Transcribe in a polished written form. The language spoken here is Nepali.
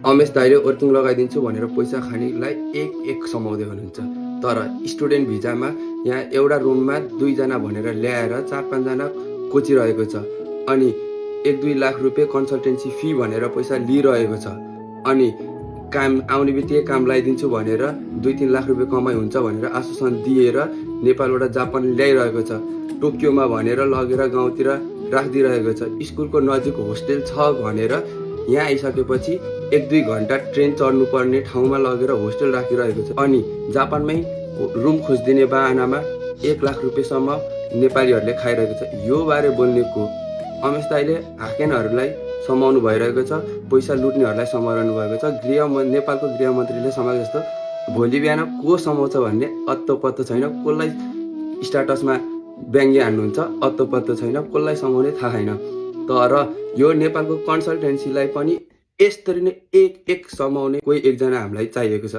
अमेश दाइले अर्थिङ लगाइदिन्छु भनेर पैसा खानेलाई एक समाउँदै हुनुहुन्छ। तर स्टुडेन्ट भिजामा यहाँ एउटा रुममा 2 जना भनेर ल्याएर 4-5 जना कोचिरहेको छ। अनि 1-2 लाख रुपियाँ कन्सल्टेन्सी फी भनेर पैसा लिइरहेको छ। अनि काम आउने बित्तिकै काम लगाइदिन्छु भनेर 2-3 लाख रुपियाँ कमाइ हुन्छ भनेर आश्वासन दिएर नेपालबाट जापान ल्याइरहेको छ। टोकियोमा भनेर लगेर गाउँतिर राखिदिइरहेको छ। स्कुलको नजिक होस्टेल छ भनेर यहाँ आइसकेपछि 1-2 घन्टा ट्रेन चढ्नुपर्ने ठाउँमा लगेर होस्टेल राखिरहेको छ। अनि जापानमै रुम खोजिदिने बाहनामा 1 लाख रुपियाँसम्म नेपालीहरूले खाइरहेको छ। यो बारे बोल्ने को अमेश दाइले हाकेनहरूलाई समाउनु भइरहेको छ, पैसा लुट्नेहरूलाई समाउनु भएको छ। नेपालको गृहमन्त्रीले समाएको जस्तो भोलि बिहान को समाउँछ भन्ने अत्तो पत्तो छैन। कसलाई स्ट्याटसमा व्यङ्ग्य हान्नुहुन्छ अत्तो पत्तो छैन, कसलाई समाउने थाहा छैन। तर यो नेपालको कन्सल्टेन्सीलाई पनि यसरी नै एक समाउने कोही एकजना हामीलाई चाहिएको छ।